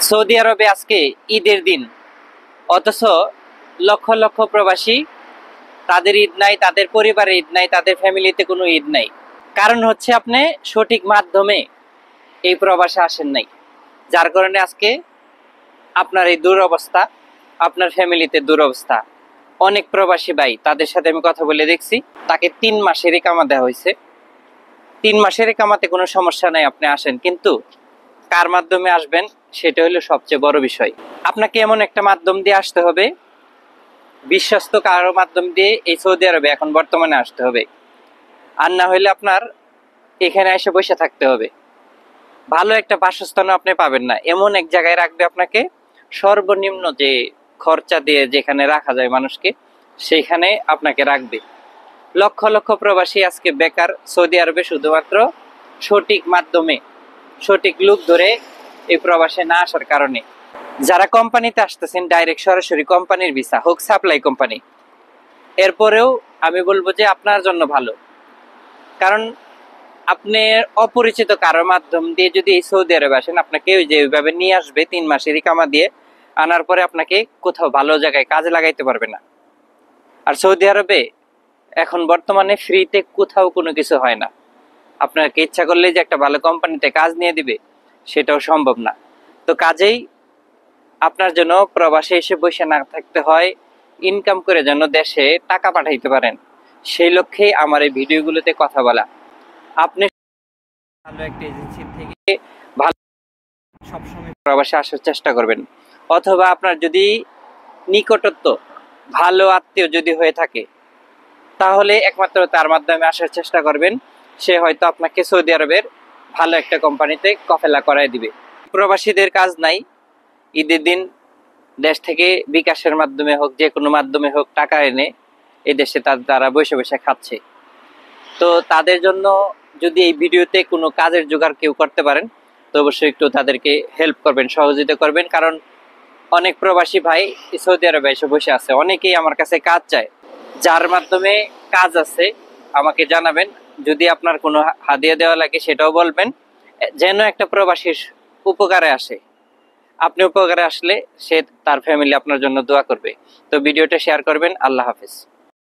Saudi আরবে আজকে ঈদের দিন, অথচ লক্ষ লক্ষ প্রবাসী, তাদের ঈদ নাই, তাদের পরিবারের ঈদ নাই, তাদের ফ্যামিলিতে কোনো ঈদ নাই। কারণ হচ্ছে আপনি সঠিক মাধ্যমে এই প্রবাসে আসেন নাই, যার কারণে আজকে আপনার এই দুরবস্থা, আপনার ফ্যামিলিতে দুরবস্থা। অনেক প্রবাসী ভাই, তাদের সাথে আমি কথা বলে দেখছি, তাকে 3 মাসের ইকামা দেওয়া হয়েছে। 3 মাসের ইকামাতে কোনো সমস্যা নাই, আপনি আসেন, কিন্তু কার মাধ্যমে আসবেন সেটা হলো সবচেয়ে বড় বিষয়। আপনাকে এমন একটা মাধ্যম দিয়ে আসতে হবে, বিশ্বস্ত কারো মাধ্যম দিয়ে এই সৌদি আরবে এখন বর্তমানে আসতে হবে। আর না হলে আপনার এখানে এসে বসে থাকতে হবে। ভালো একটা বাসস্থানও আপনি পাবেন না, এমন এক জায়গায় রাখবে আপনাকে, সর্বনিম্ন যে খরচা দিয়ে যেখানে রাখা যায় মানুষকে, সেইখানে আপনাকে রাখবে। লক্ষ লক্ষ প্রবাসী আজকে বেকার সৌদি আরবে, শুধুমাত্র সঠিক মাধ্যমে, সঠিক লোক ধরে এই প্রবাসে না আসার কারণে। যারা কোম্পানিতে আসতেছেন, ডাইরেক্ট সরাসরি কোম্পানির ভিসা, হোক সাপ্লাই কোম্পানি, এরপরেও আমি বলবো যে আপনার জন্য ভালো। কারণ আপনি অপরিচিত কারোর মাধ্যম দিয়ে যদি এই সৌদি আরবে আসেন, আপনাকে ওই যে ওইভাবে নিয়ে আসবে 3 মাসের ইকামা দিয়ে, আনার পরে আপনাকে কোথাও ভালো জায়গায় কাজে লাগাইতে পারবে না। আর সৌদি আরবে এখন বর্তমানে ফ্রিতে কোথাও কোনো কিছু হয় না। আপনাকে ইচ্ছা করলে যে একটা ভালো কোম্পানিতে কাজ নিয়ে দিবে, সেটাও সম্ভব না। তো কাজেই আপনার জন্য প্রবাসে এসে বসে না থাকতে হয়, ইনকাম করে যেন দেশে টাকা পাঠাইতে পারেন, সেই লক্ষ্যেই আমার এই ভিডিওগুলোতে কথা বলা। আপনি ভালো একটা এজেন্সি থেকে ভালো সবসময় প্রবাসে আসার চেষ্টা করবেন, অথবা আপনার যদি নিকটত্ব ভালো আত্মীয় যদি হয়ে থাকে, তাহলে একমাত্র তার মাধ্যমে আসার চেষ্টা করবেন। সে হয়তো আপনাকে সৌদি আরবের ভালো একটা কোম্পানিতে কফেলা করায় দিবে। প্রবাসীদের কাজ নাই, ঈদের দিন দেশ থেকে বিকাশের মাধ্যমে হোক, যে কোনো মাধ্যমে হোক, টাকা এনে এই দেশে তারা বসে বসে খাচ্ছে। তো তাদের জন্য যদি এই ভিডিওতে কোনো কাজের জোগাড় কেউ করতে পারেন, তো অবশ্যই একটু তাদেরকে হেল্প করবেন, সহযোগিতা করবেন। কারণ অনেক প্রবাসী ভাই সৌদি আরবে এসে বসে আছে, অনেকেই আমার কাছে কাজ চায়। যার মাধ্যমে কাজ আছে আমাকে জানাবেন, যদি আপনার কোনো হাদিয়া দেওয়া লাগে সেটাও বলবেন, যেন একটা প্রবাসীর উপকারে আসে। আপনি উপকারে আসলে সে, তার ফ্যামিলি আপনার জন্য দোয়া করবে। তো ভিডিওটা শেয়ার করবেন। আল্লাহ হাফেজ।